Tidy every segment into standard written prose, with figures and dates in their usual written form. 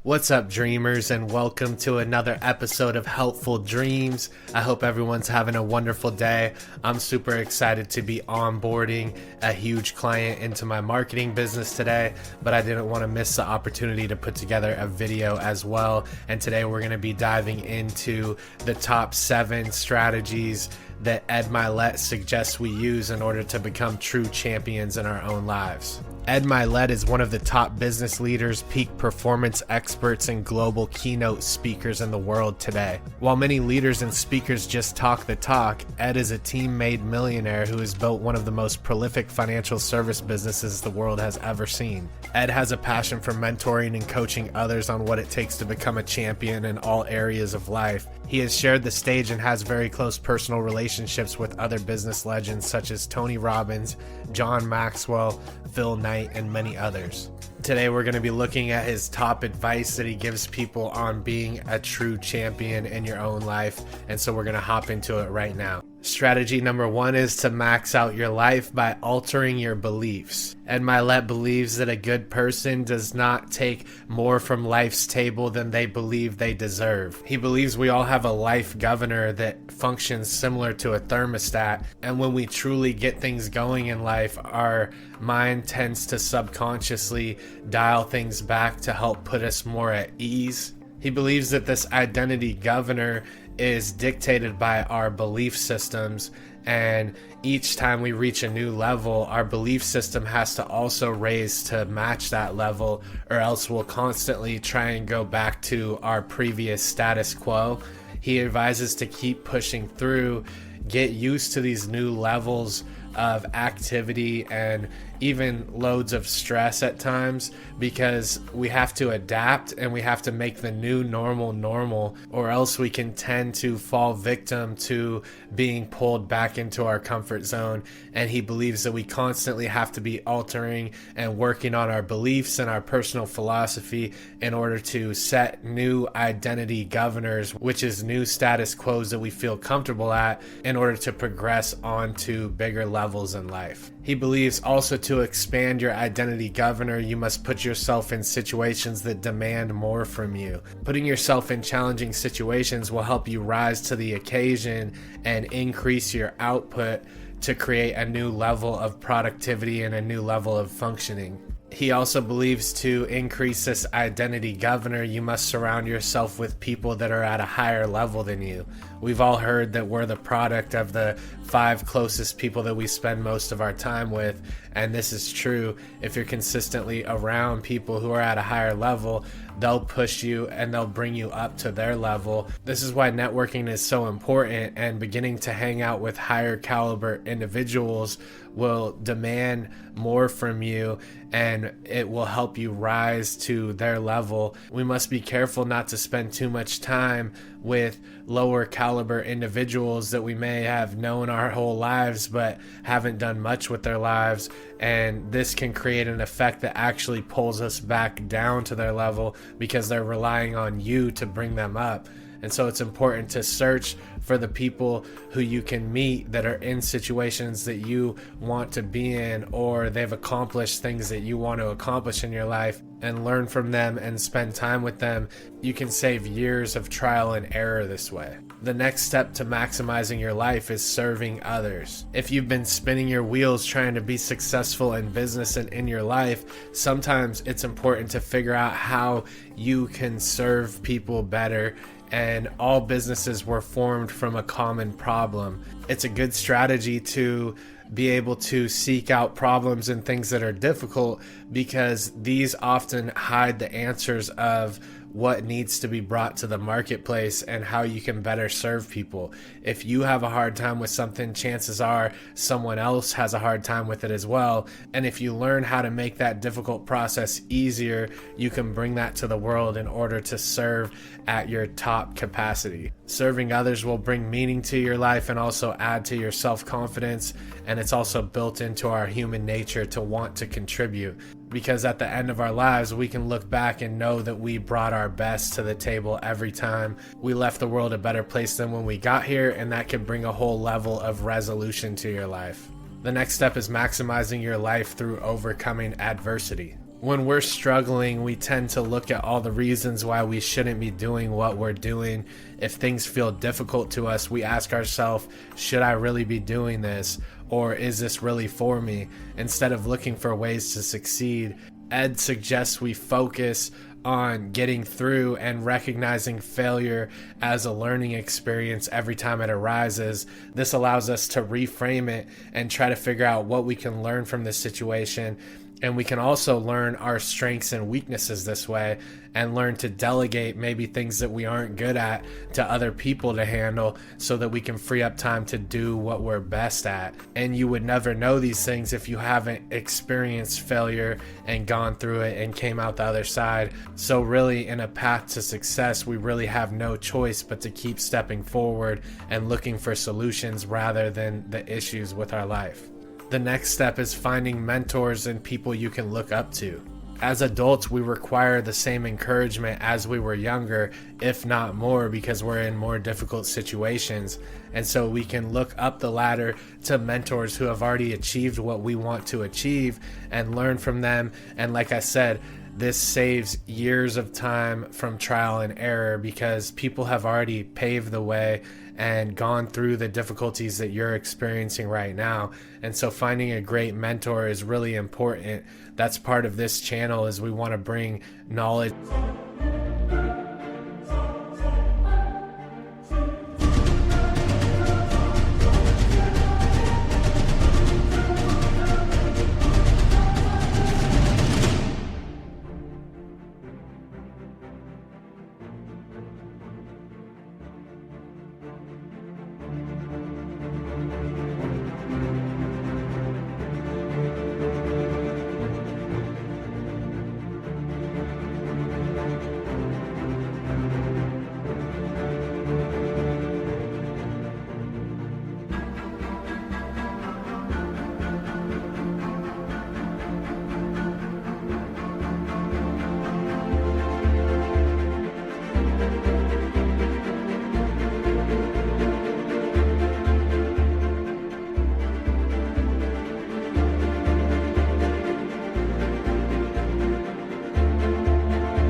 What's up, dreamers, and welcome to another episode of Helpful Dreams. I hope everyone's having a wonderful day. I'm super excited to be onboarding a huge client into my marketing business today, but I didn't want to miss the opportunity to put together a video as well. And today we're going to be diving into the top 7 strategies that Ed Mylett suggests we use in order to become true champions in our own lives. Ed Mylett is one of the top business leaders, peak performance experts, and global keynote speakers in the world today. While many leaders and speakers just talk the talk, Ed is a team-made millionaire who has built one of the most prolific financial service businesses the world has ever seen. Ed has a passion for mentoring and coaching others on what it takes to become a champion in all areas of life. He has shared the stage and has very close personal relationships with other business legends such as Tony Robbins, John Maxwell, Phil Knight, and many others. Today we're going to be looking at his top advice that he gives people on being a true champion in your own life, and so we're going to hop into it right now. Strategy number 1 is to max out your life by altering your beliefs. Ed Mylett believes that a good person does not take more from life's table than they believe they deserve. He believes we all have a life governor that functions similar to a thermostat, and when we truly get things going in life, our mind tends to subconsciously dial things back to help put us more at ease. He believes that this identity governor is dictated by our belief systems, and each time we reach a new level, our belief system has to also raise to match that level, or else we'll constantly try and go back to our previous status quo. He advises to keep pushing through, get used to these new levels of activity and even loads of stress at times, because we have to adapt and we have to make the new normal, or else we can tend to fall victim to being pulled back into our comfort zone. And he believes that we constantly have to be altering and working on our beliefs and our personal philosophy in order to set new identity governors, which is new status quos that we feel comfortable at, in order to progress on to bigger levels in life. He believes also to expand your identity governor, you must put yourself in situations that demand more from you. Putting yourself in challenging situations will help you rise to the occasion and increase your output to create a new level of productivity and a new level of functioning. He also believes to increase this identity governor, you must surround yourself with people that are at a higher level than you. We've all heard that we're the product of the 5 closest people that we spend most of our time with, and this is true. If you're consistently around people who are at a higher level, they'll push you and they'll bring you up to their level. This is why networking is so important, and beginning to hang out with higher caliber individuals will demand more from you, and it will help you rise to their level. We must be careful not to spend too much time with lower caliber individuals that we may have known our whole lives but haven't done much with their lives, and this can create an effect that actually pulls us back down to their level because they're relying on you to bring them up. And so it's important to search for the people who you can meet that are in situations that you want to be in, or they've accomplished things that you want to accomplish in your life, and learn from them and spend time with them. You can save years of trial and error this way. The next step to maximizing your life is serving others. If you've been spinning your wheels trying to be successful in business and in your life, sometimes it's important to figure out how you can serve people better. And all businesses were formed from a common problem. It's a good strategy to be able to seek out problems and things that are difficult, because these often hide the answers of what needs to be brought to the marketplace and how you can better serve people. If you have a hard time with something, chances are someone else has a hard time with it as well. And if you learn how to make that difficult process easier, you can bring that to the world in order to serve at your top capacity. Serving others will bring meaning to your life and also add to your self-confidence, and it's also built into our human nature to want to contribute, because at the end of our lives we can look back and know that we brought our best to the table every time. We left the world a better place than when we got here, and that can bring a whole level of resolution to your life. The next step is maximizing your life through overcoming adversity. When we're struggling, we tend to look at all the reasons why we shouldn't be doing what we're doing. If things feel difficult to us, we ask ourselves, should I really be doing this? Or is this really for me? Instead of looking for ways to succeed, Ed suggests we focus on getting through and recognizing failure as a learning experience every time it arises. This allows us to reframe it and try to figure out what we can learn from this situation. And we can also learn our strengths and weaknesses this way, and learn to delegate maybe things that we aren't good at to other people to handle, so that we can free up time to do what we're best at. And you would never know these things if you haven't experienced failure and gone through it and came out the other side. So really, in a path to success, we really have no choice but to keep stepping forward and looking for solutions rather than the issues with our life. The next step is finding mentors and people you can look up to. As adults, we require the same encouragement as we were younger, if not more, because we're in more difficult situations. And so we can look up the ladder to mentors who have already achieved what we want to achieve and learn from them. And like I said, this saves years of time from trial and error, because people have already paved the way and gone through the difficulties that you're experiencing right now. And so finding a great mentor is really important. That's part of this channel, is we want to bring knowledge.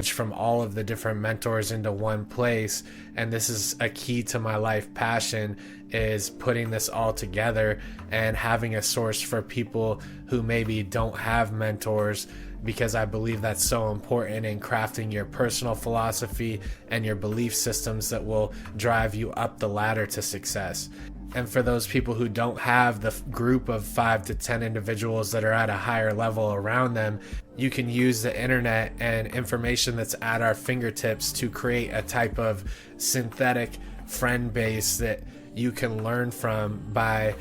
From all of the different mentors into one place. And this is a key to my life passion, is putting this all together and having a source for people who maybe don't have mentors, because I believe that's so important in crafting your personal philosophy and your belief systems that will drive you up the ladder to success. And for those people who don't have the group of 5 to 10 individuals that are at a higher level around them, you can use the internet and information that's at our fingertips to create a type of synthetic friend base that you can learn from by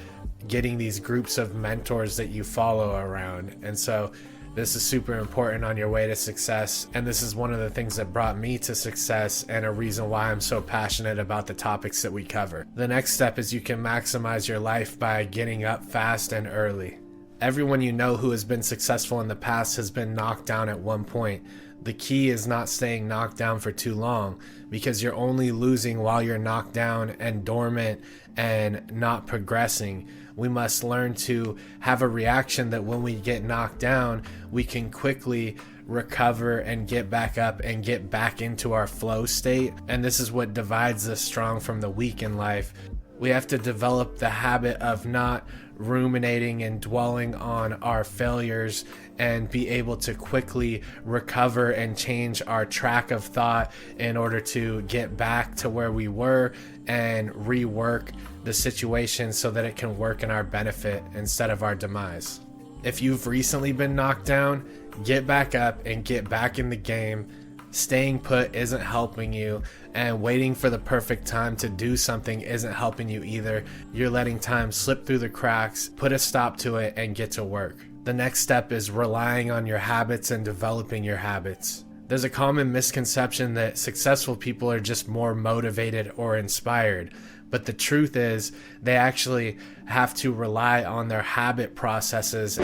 getting these groups of mentors that you follow around. And so this is super important on your way to success. And this is one of the things that brought me to success, and a reason why I'm so passionate about the topics that we cover. The next step is you can maximize your life by getting up fast and early. Everyone you know who has been successful in the past has been knocked down at one point. The key is not staying knocked down for too long, because you're only losing while you're knocked down and dormant and not progressing. We must learn to have a reaction that when we get knocked down, we can quickly recover and get back up and get back into our flow state. And this is what divides the strong from the weak in life. We have to develop the habit of not ruminating and dwelling on our failures, and be able to quickly recover and change our track of thought in order to get back to where we were and rework the situation so that it can work in our benefit instead of our demise. If you've recently been knocked down, get back up and get back in the game. Staying put isn't helping you, and waiting for the perfect time to do something isn't helping you either. You're letting time slip through the cracks. Put a stop to it and get to work. The next step is relying on your habits and developing your habits. There's a common misconception that successful people are just more motivated or inspired, but the truth is they actually have to rely on their habit processes.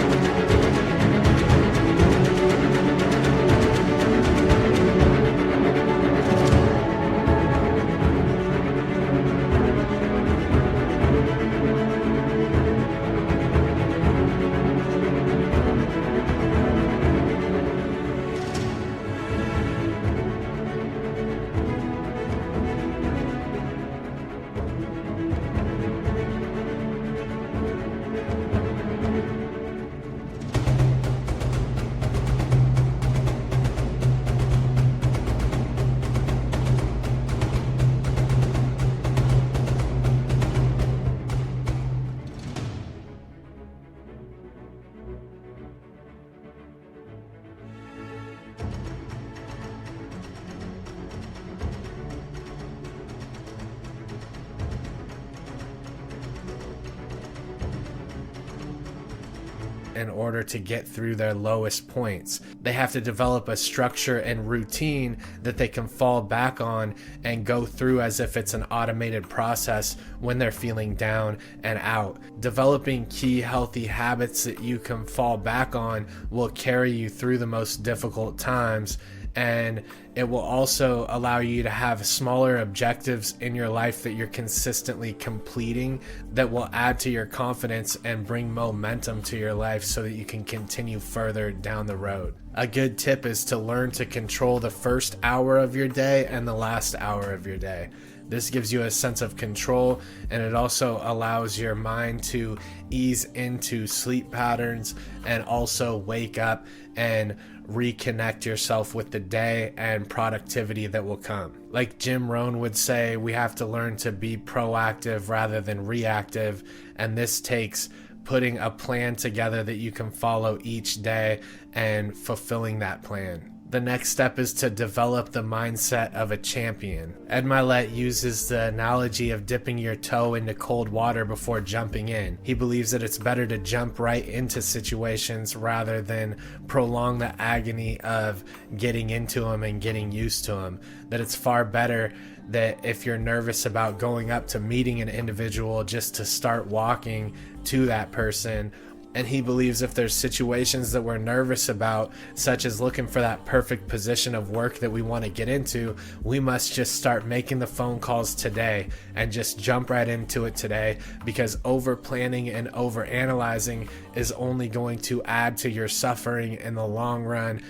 in order to get through their lowest points. They have to develop a structure and routine that they can fall back on and go through as if it's an automated process when they're feeling down and out. Developing key healthy habits that you can fall back on will carry you through the most difficult times, and it will also allow you to have smaller objectives in your life that you're consistently completing that will add to your confidence and bring momentum to your life so that you can continue further down the road. A good tip is to learn to control the first hour of your day and the last hour of your day. This gives you a sense of control, and it also allows your mind to ease into sleep patterns and also wake up and reconnect yourself with the day and productivity that will come. Like Jim Rohn would say, we have to learn to be proactive rather than reactive, and this takes putting a plan together that you can follow each day and fulfilling that plan. The next step is to develop the mindset of a champion. Ed Mylett uses the analogy of dipping your toe into cold water before jumping in. He believes that it's better to jump right into situations rather than prolong the agony of getting into them and getting used to them. That it's far better that if you're nervous about going up to meeting an individual, just to start walking to that person. And he believes if there's situations that we're nervous about, such as looking for that perfect position of work that we want to get into, we must just start making the phone calls today and just jump right into it today, because over planning and over analyzing is only going to add to your suffering in the long run.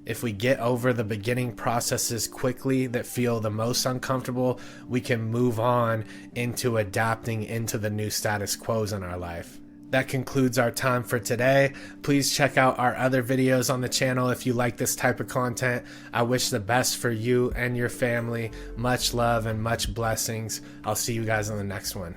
If we get over the beginning processes quickly that feel the most uncomfortable, we can move on into adapting into the new status quos in our life. That concludes our time for today. Please check out our other videos on the channel if you like this type of content. I wish the best for you and your family. Much love and much blessings. I'll see you guys on the next one.